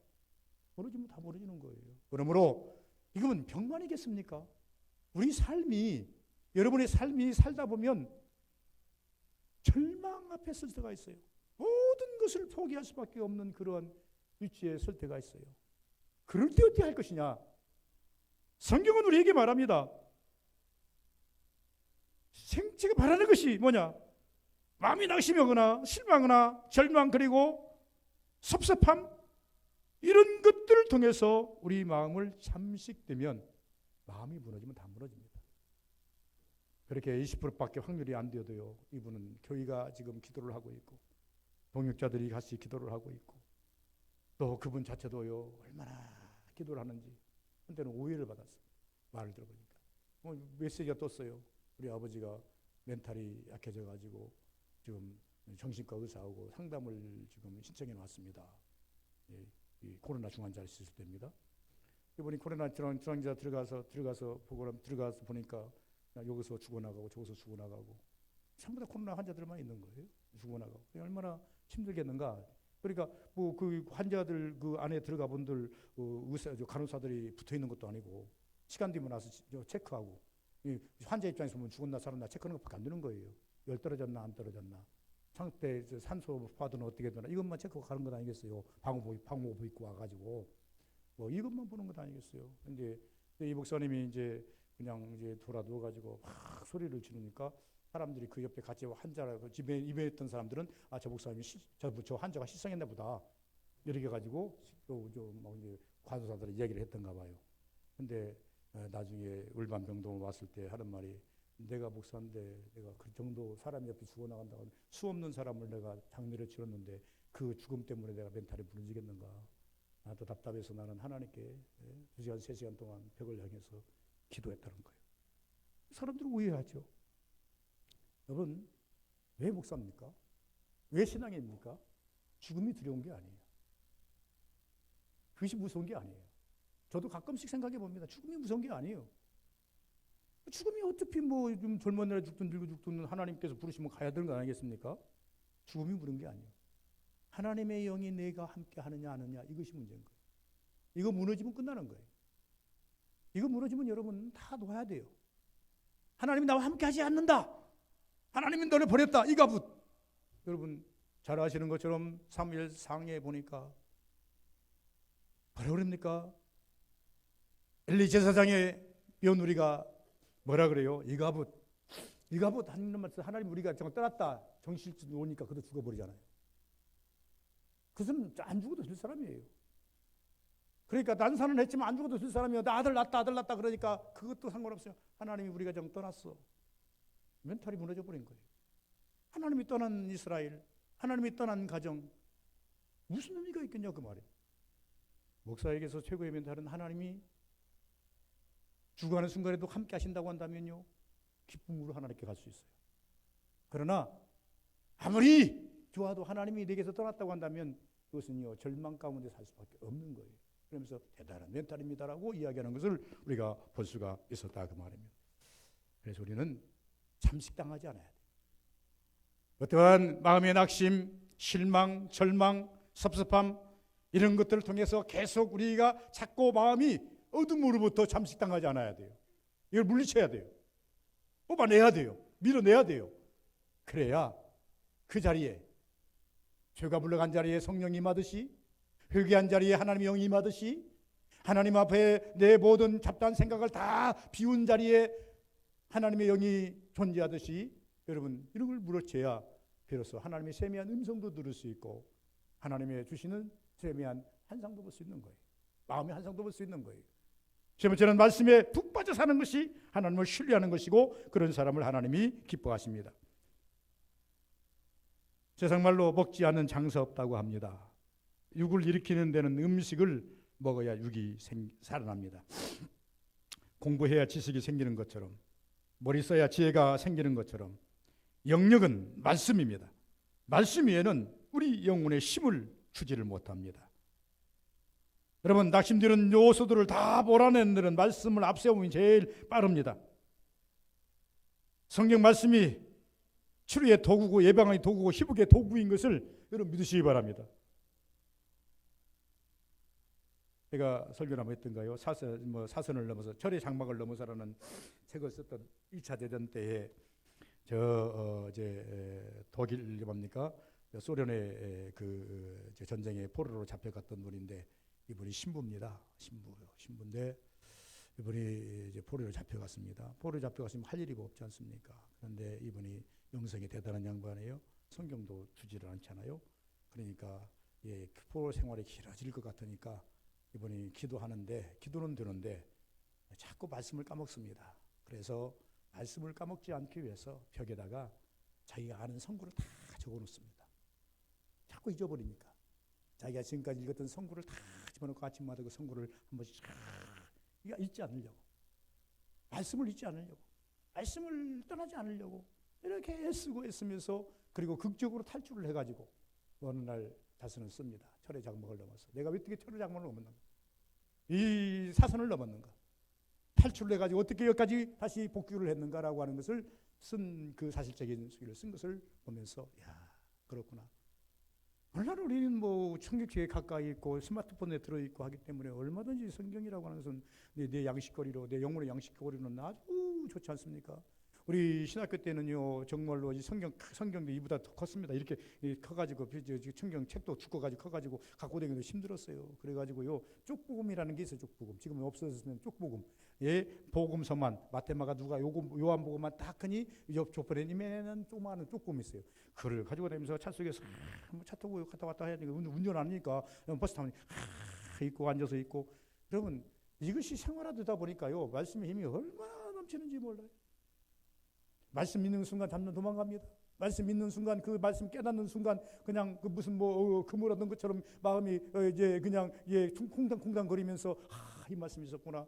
무너지면 다 무너지는 거예요. 그러므로 이건 병만이겠습니까? 우리 삶이, 여러분의 삶이 살다 보면 절망 앞에 설 때가 있어요. 모든 것을 포기할 수밖에 없는 그러한 위치에 설 때가 있어요. 그럴 때 어떻게 할 것이냐? 성경은 우리에게 말합니다. 생체가 바라는 것이 뭐냐? 마음이 낙심하거나 실망하거나 절망, 그리고 섭섭함, 이런 것들을 통해서 우리 마음을 잠식되면 마음이 무너지면 다 무너집니다. 그렇게 20%밖에 확률이 안 되어도요, 이분은 교회가 지금 기도를 하고 있고 동역자들이 같이 기도를 하고 있고 또 그분 자체도요 얼마나 기도를 하는지 한때는 오해를 받았어요. 말을 들어보니까 메시지가 떴어요. 우리 아버지가 멘탈이 약해져 가지고 지금 정신과 의사하고 상담을 지금 신청해 놨습니다. 이 코로나 중환자 있을 때입니다. 이분이 코로나 중환자 들어가서 보니까 여기서 죽어나가고 저기서 죽어나가고 전부 다 코로나 환자들만 있는 거예요. 죽어나가고 얼마나 힘들겠는가. 그러니까 뭐 그 환자들 그 안에 들어가 본들 의사 간호사들이 붙어 있는 것도 아니고 시간 되면 와서 체크하고 이 환자 입장에서 보면 죽었나 살았나 체크하는 것밖에 안 되는 거예요. 열 떨어졌나 안 떨어졌나, 상태 산소 파도는 어떻게 되나 이것만 체크하고 가는 것 아니겠어요. 방호복 입고 와가지고 뭐 이것만 보는 것 아니겠어요. 근데 이 목사님이 이제 그냥 이제 돌아 누워가지고 막 소리를 지르니까 사람들이 그 옆에 같이 환자라고 집에 입에 있던 사람들은 아, 저 목사님이 저 환자가 실성했나 보다 이렇게 가지고 또뭐 이제 과도사들이 이야기를 했던가 봐요. 근데 나중에 울반병동 왔을 때 하는 말이, 내가 목사인데 내가 그 정도 사람이 옆에 죽어나간다고 수 없는 사람을 내가 장례를 치렀는데 그 죽음 때문에 내가 멘탈이 무너지겠는가. 나도 답답해서 나는 하나님께 2시간 3시간 동안 벽을 향해서 기도했다는 거예요. 사람들은 오해하죠. 여러분, 왜 목사입니까? 왜 신앙입니까? 죽음이 두려운 게 아니에요. 그것이 무서운 게 아니에요. 저도 가끔씩 생각해 봅니다. 죽음이 무서운 게 아니에요. 죽음이 어차피 뭐 좀 젊은 날에 죽든 늙어 죽든 하나님께서 부르시면 가야 되는 거 아니겠습니까? 죽음이 무서운 게 아니에요. 하나님의 영이 내가 함께 하느냐 안 하느냐, 이것이 문제인 거예요. 이거 무너지면 끝나는 거예요. 이거 무너지면 여러분 다 놓아야 돼요. 하나님이 나와 함께 하지 않는다, 하나님이 너를 버렸다, 이 가붓. 여러분 잘 아시는 것처럼 사무엘 상에 보니까 뭐라 그럽니까? 엘리 제사장의 며느리가 뭐라 그래요? 이가붓 하는 말씀, 하나님 우리가 정말 떠났다 정신줄 놓으니까 그도 죽어버리잖아요. 그 사람 안 죽어도 될 사람이에요. 그러니까 난사는 했지만 안 죽어도 될 사람이에요. 나 아들 낳다 그러니까 그것도 상관없어요. 하나님이 우리가 정 떠났어. 멘탈이 무너져 버린 거예요. 하나님이 떠난 이스라엘, 하나님이 떠난 가정, 무슨 의미가 있겠냐 그 말이에요. 목사에게서 최고의 멘탈은 하나님이 죽어가는 순간에도 함께 하신다고 한다면요, 기쁨으로 하나님께 갈 수 있어요. 그러나 아무리 좋아도 하나님이 내게서 떠났다고 한다면 그것은요 절망 가운데 살 수밖에 없는 거예요. 그러면서 대단한 멘탈입니다라고 이야기하는 것을 우리가 볼 수가 있었다 그 말입니다. 그래서 우리는 잠식당하지 않아야 돼요. 어떠한 마음의 낙심, 실망, 절망, 섭섭함 이런 것들을 통해서 계속 우리가 자꾸 마음이 어둠으로부터 잠식당하지 않아야 돼요. 이걸 물리쳐야 돼요. 뽑아내야 돼요. 밀어내야 돼요. 그래야 그 자리에, 죄가 물러간 자리에 성령이 임하듯이, 회개한 자리에 하나님의 영이 임하듯이, 하나님 앞에 내 모든 잡다한 생각을 다 비운 자리에 하나님의 영이 존재하듯이, 여러분 이런 걸 물어쳐야 비로소 하나님의 세미한 음성도 들을 수 있고 하나님의 주시는 세미한 환상도 볼 수 있는 거예요. 마음의 환상도 볼 수 있는 거예요. 세 번째는 말씀에 푹 빠져 사는 것이 하나님을 신뢰하는 것이고, 그런 사람을 하나님이 기뻐하십니다. 세상 말로 먹지 않는 장사 없다고 합니다. 육을 일으키는 데는 음식을 먹어야 육이 살아납니다. 공부해야 지식이 생기는 것처럼, 머리 써야 지혜가 생기는 것처럼, 영역은 말씀입니다. 말씀 위에는 우리 영혼의 힘을 주지를 못합니다. 여러분, 낙심되는 요소들을 다 몰아내는 데는 말씀을 앞세우면 제일 빠릅니다. 성경 말씀이 치료의 도구고 예방의 도구고 회복의 도구인 것을 여러분 믿으시기 바랍니다. 제가 설교를 한번 했던가요? 사선을 넘어서 철의 장막을 넘어서라는 책을 썼던 2차 대전 때에 독일 뭡니까? 소련의 그 전쟁에 포로로 잡혀갔던 분인데, 이분이 신부입니다. 신부인데 이분이 이제 포로로 잡혀갔습니다. 포로로 잡혀갔으면 할 일이 없지 않습니까? 그런데 이분이 영성이 대단한 양반이에요. 성경도 주지를 않잖아요. 그러니까 포로 생활이 길어질 것 같으니까 이분이 기도하는데, 기도는 되는데 자꾸 말씀을 까먹습니다. 그래서 말씀을 까먹지 않기 위해서 벽에다가 자기가 아는 성구를 다 적어놓습니다. 자꾸 잊어버리니까 자기가 지금까지 읽었던 성구를 다 집어넣고 아침마다 그 성구를 한 번씩 잊지 않으려고, 말씀을 잊지 않으려고, 말씀을 떠나지 않으려고 이렇게 애쓰고 애쓰면서, 그리고 극적으로 탈출을 해가지고 어느 날 자선을 씁니다. 철의 장막을 넘어서. 내가 왜 어떻게 철의 장막을 넘었는가, 이 사선을 넘었는가, 탈출을 해가지고 어떻게 여기까지 다시 복귀를 했는가라고 하는 것을 쓴, 그 사실적인 수기를 쓴 것을 보면서, 야, 그렇구나. 오늘날 우리는 뭐 청객지에 가까이 있고 스마트폰에 들어있고 하기 때문에 얼마든지 성경이라고 하는 것은 내 양식거리로, 내 영혼의 양식거리로는 아주 아주 좋지 않습니까? 우리 신학교 때는요 정말로 이 성경도 이보다 더 컸습니다. 이렇게 커가지고 성경 책도 두꺼가지고 커가지고 갖고 다니기도 힘들었어요. 그래가지고요 쪽복음이라는 게 있어요. 쪽복음 지금은 없어졌으면 쪽복음 예 복음서만 마테마가 누가 요한복음만 딱 하니 조퍼레님에는 조그마한 쪽복음이 있어요. 그를 가지고 다니면서 차 속에서 차 타고 갔다 왔다 해야 되니까 운전 안 하니까 버스 타면 있고 앉아서 있고 여러분 이것이 생활화되다 보니까요 말씀의 힘이 얼마나 넘치는지 몰라요. 말씀 믿는 순간 잡는 도망갑니다. 말씀 믿는 순간 그 말씀 깨닫는 순간 그냥 그 무슨 그물 얻은 것처럼 마음이 이제 그냥 콩당콩당 거리면서 이 말씀이 있었구나.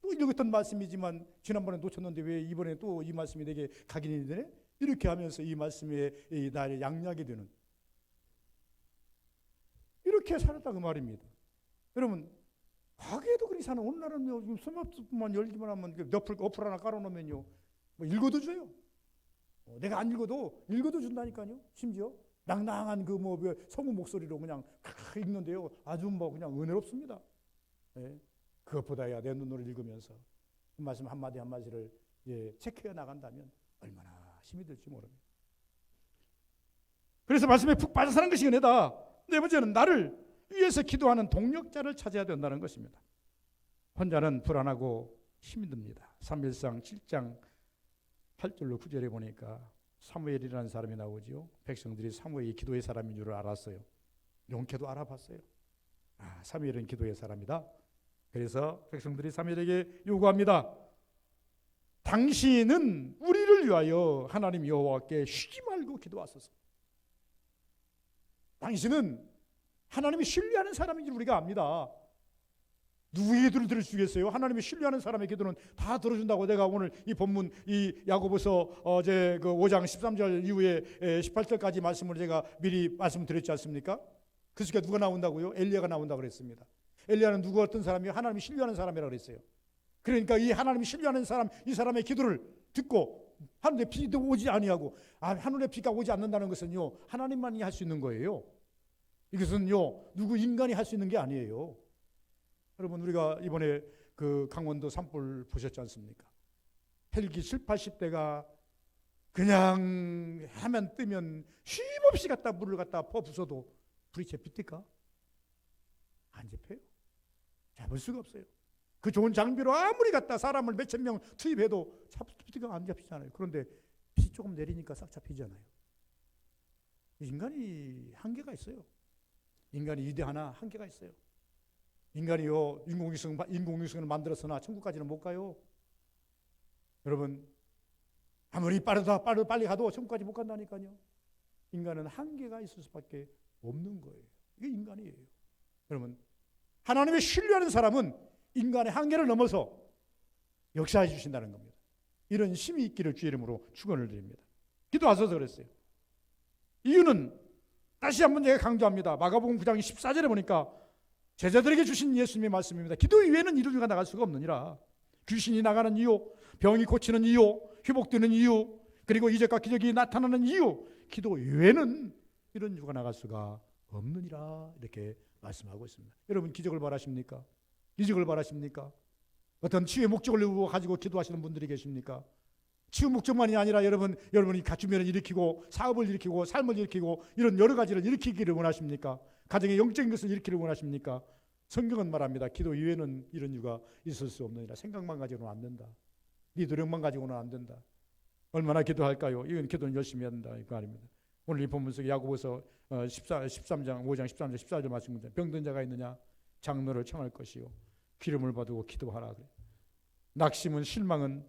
또 읽었던 말씀이지만 지난번에 놓쳤는데 왜 이번에 또 이 말씀이 내게 각인이 되네? 이렇게 하면서 이 말씀에 나를 양약이 되는 이렇게 살았다 그 말입니다. 여러분 과거에도 그렇게 사는 오늘날은요 스마트폰만 열기만 하면 어플 하나 깔아놓으면요 뭐 읽어도 줘요. 내가 안 읽어도 준다니까요. 심지어 낭낭한 그 성우 목소리로 그냥 읽는데요. 아주 그냥 은혜롭습니다. 예. 그것보다야 내 눈으로 읽으면서 그 말씀 한마디 한마디를 체크해 나간다면 얼마나 힘이 들지 모릅니다. 그래서 말씀에 푹 빠져 사는 것이 은혜다. 네 번째는 나를 위해서 기도하는 동력자를 찾아야 된다는 것입니다. 혼자는 불안하고 힘이 듭니다. 사무엘상 7장 8절로 9절에 보니까 사무엘이라는 사람이 나오죠. 백성들이 사무엘이 기도의 사람인 줄 알았어요. 용케도 알아봤어요. 사무엘은 기도의 사람이다. 그래서 백성들이 사무엘에게 요구합니다. 당신은 우리를 위하여 하나님 여호와께 쉬지 말고 기도하소서. 당신은 하나님이 신뢰하는 사람인 줄 우리가 압니다. 누구의 기도를 들어주겠어요? 하나님이 신뢰하는 사람의 기도는 다 들어준다고 내가 오늘 이 본문 이 야고보서 어제 그 5장 13절 이후에 18절까지 말씀을 제가 미리 말씀드렸지 않습니까? 그 속에 누가 나온다고요? 엘리야가 나온다고 그랬습니다. 엘리야는 누구 어떤 사람이 하나님이 신뢰하는 사람이라고 그랬어요. 그러니까 이 하나님이 신뢰하는 사람 이 사람의 기도를 듣고 하늘에 비도 오지 아니하고 하늘에 비가 오지 않는다는 것은요 하나님만이 할 수 있는 거예요. 이것은요 누구 인간이 할 수 있는 게 아니에요. 여러분 우리가 이번에 그 강원도 산불 보셨지 않습니까? 헬기 7, 80대가 그냥 하면 뜨면 쉼없이 갖다 물을 갖다 부숴도 불이 잡힙니까? 안 잡혀요. 잡을 수가 없어요. 그 좋은 장비로 아무리 갖다 사람을 몇천 명 투입해도 잡히가 안 잡히잖아요. 그런데 비 조금 내리니까 싹 잡히잖아요. 인간이 한계가 있어요. 인간이 이대하나 한계가 있어요. 인간이요 인공위성을 만들었으나 천국까지는 못 가요. 여러분 아무리 빨리 가도 천국까지 못 간다니까요. 인간은 한계가 있을 수밖에 없는 거예요. 이게 인간이에요. 여러분 하나님의 신뢰하는 사람은 인간의 한계를 넘어서 역사해 주신다는 겁니다. 이런 힘이 있기를 주의 이름으로 축원을 드립니다. 기도하셔서 그랬어요. 이유는 다시 한번 제가 강조합니다. 마가복음 9장 14절에 보니까 제자들에게 주신 예수님의 말씀입니다. 기도 이외에는 이루 중에 나갈 수가 없느니라. 귀신이 나가는 이유, 병이 고치는 이유, 회복되는 이유, 그리고 이적과 기적이 나타나는 이유, 기도 외에는 이런 이유가 나갈 수가 없느니라 이렇게 말씀하고 있습니다. 여러분 기적을 바라십니까? 이적을 바라십니까? 어떤 치유의 목적을 가지고 기도하시는 분들이 계십니까? 치유 목적만이 아니라 여러분이 가축면을 일으키고 사업을 일으키고 삶을 일으키고 이런 여러 가지를 일으키기를 원하십니까? 가정의 영적인 것을 일으키기를 원하십니까? 성경은 말합니다. 기도 이외에는 이런 이유가 있을 수 없느니라. 생각만 가지고는 안 된다. 네 노력만 가지고는 안 된다. 얼마나 기도할까요? 이건 기도는 열심히 해야 된다 이거 아닙니다. 오늘 이 본문 속에 야고보서 13장 5장 13절 14절 말씀입니다. 병든 자가 있느냐? 장로를 청할 것이요 기름을 받고 기도하라. 낙심은 실망은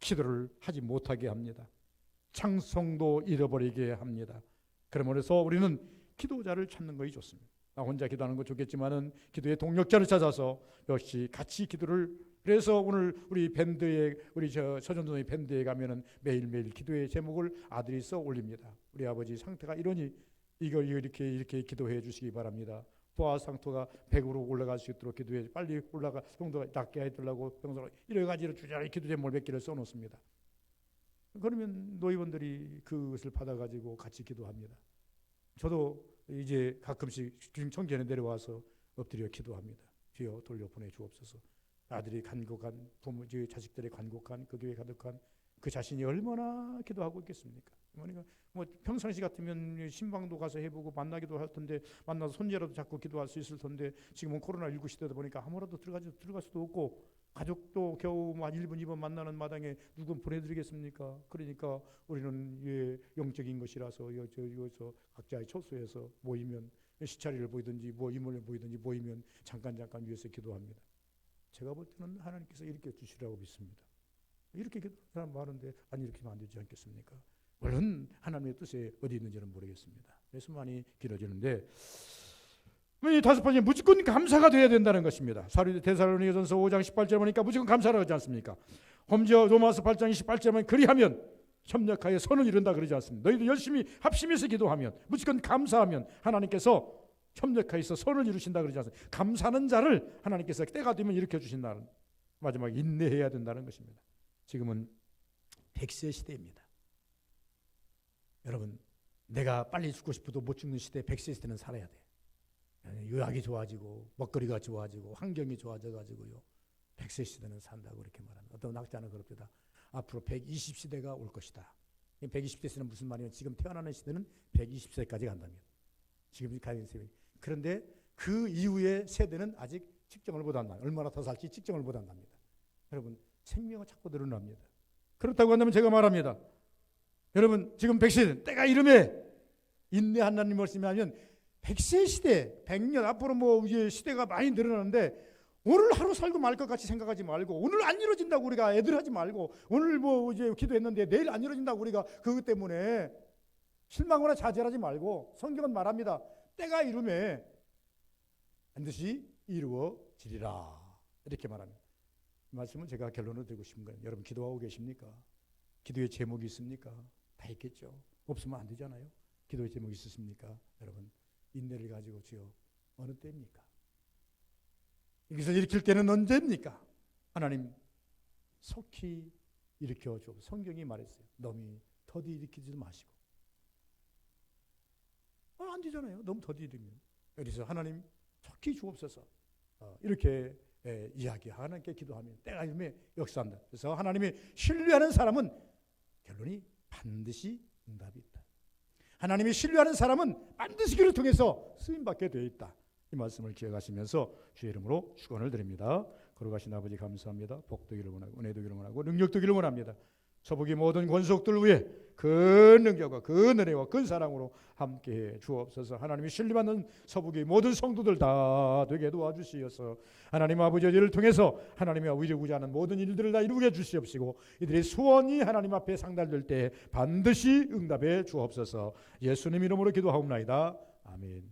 기도를 하지 못하게 합니다. 찬송도 잃어버리게 합니다. 그러므로 우리는 기도자를 찾는 것이 좋습니다. 나 혼자 기도하는 거 좋겠지만은 기도의 동력자를 찾아서 역시 같이 기도를 그래서 오늘 우리 밴드에 우리 서전도의 밴드에 가면은 매일매일 기도의 제목을 아들이 써 올립니다. 우리 아버지 상태가 이러니 이걸 이렇게 기도해 주시기 바랍니다. 부하 상태가 100으로 올라갈 수 있도록 기도해 빨리 올라가 정도가 낮게 해달라고 병사가 여러 가지로 주저리 기도 제목을 몇 개를 써놓습니다. 그러면 노예원들이 그것을 받아가지고 같이 기도합니다. 저도 이제 가끔씩 청년에 내려와서 엎드려 기도합니다. 주여 돌려 보내 주옵소서. 아들이 간곡한 부모, 자식들의 간곡한 그 교회 가득한 그 자신이 얼마나 기도하고 있겠습니까? 그러니까 뭐 평상시 같으면 신방도 가서 해보고 만나기도 할 텐데 만나서 손자라도 잡고 기도할 수 있을 텐데 지금은 코로나19 시대다 보니까 아무라도 들어갈 수도 없고 가족도 겨우 1번 2번 만나는 마당에 누구 보내드리겠습니까? 그러니까 우리는 영적인 것이라서 여기서 각자의 처소에서 모이면 시차리를 보이든지 뭐 이물을 보이든지 모이면 잠깐 위해서 기도합니다. 제가 볼 때는 하나님께서 이렇게 주시라고 믿습니다. 이렇게 기도하는 사람 많은데 아니 이렇게 하면 안 되지 않겠습니까? 물론 하나님의 뜻이 어디 있는지는 모르겠습니다. 그래서 많이 길어지는데 이 다섯 번째 무조건 감사가 돼야 된다는 것입니다. 데살로니가전서 5장 18절 보니까 무조건 감사를 하지 않습니까? 홈저 로마서 8장 28절 보면 그리하면 협력하여 선을 이룬다 그러지 않습니다. 너희도 열심히 합심해서 기도하면 무조건 감사하면 하나님께서 협력하여서 선을 이루신다 그러지 않습니까? 감사하는 자를 하나님께서 때가 되면 일으켜 주신다는, 마지막에 인내해야 된다는 것입니다. 지금은 100세 시대입니다. 여러분, 내가 빨리 죽고 싶어도 못 죽는 시대, 100세 시대는 살아야 돼. 의학이 좋아지고 먹거리가 좋아지고 환경이 좋아져가지고요 100세 시대는 산다고 그렇게 말합니다. 어떤 학자는 그럽니다. 앞으로 120시대가 올 것이다. 120세는 무슨 말이냐면 지금 태어나는 시대는 120세까지 간답니다. 지금 가는 세대. 그런데 그 이후의 세대는 아직 측정을 못한다. 얼마나 더 살지 측정을 못한답니다. 여러분, 생명은 자꾸 늘어납니다. 그렇다고 한다면 제가 말합니다. 여러분, 지금 100세 때가 이름에 인내한다는 말씀이 하면 100세 시대, 100년 앞으로 뭐 이제 시대가 많이 늘어나는데 오늘 하루 살고 말 것 같이 생각하지 말고 오늘 안 이루어진다고 우리가 애들하지 말고 오늘 뭐 이제 기도했는데 내일 안 이루어진다고 우리가 그것 때문에 실망하거나 좌절하지 말고 성경은 말합니다. 때가 이름에 반드시 이루어지리라 이렇게 말합니다. 이 말씀은 제가 결론을 드리고 싶은 거예요. 여러분 기도하고 계십니까? 기도의 제목이 있습니까? 다 있겠죠. 없으면 안 되잖아요. 기도의 제목이 있으십니까? 여러분 인내를 가지고 주여 어느 때입니까? 여기서 일으킬 때는 언제입니까? 하나님 속히 일으켜 주옵소서. 성경이 말했어요. 너무 더디 일으키지도 마시고. 안 되잖아요. 너무 더디 일으키면. 그래서 하나님 속히 주옵소서. 이렇게 이야기하나님께 기도하면 때가 이르면 역사한다. 그래서 하나님이 신뢰하는 사람은 결론이 반드시 응답이 있다. 하나님이 신뢰하는 사람은 반드시 그를 통해서 쓰임받게 되어 있다. 이 말씀을 기억하시면서 주의 이름으로 축원을 드립니다. 거룩하신 아버지 감사합니다. 복되기를 원하고 은혜되기를 원하고 능력되기를 원합니다. 서북의 모든 권속들 위에 그 능력과 그 은혜와 그 사랑으로 함께해 주옵소서. 하나님이 신뢰받는 서북의 모든 성도들 다 되게 도와주시어서 하나님 아버지 이를 통해서 하나님이 이루고자 하는 모든 일들을 다 이루게 주시옵시고 이들의 소원이 하나님 앞에 상달될 때 반드시 응답해 주옵소서. 예수님 이름으로 기도하옵나이다. 아멘.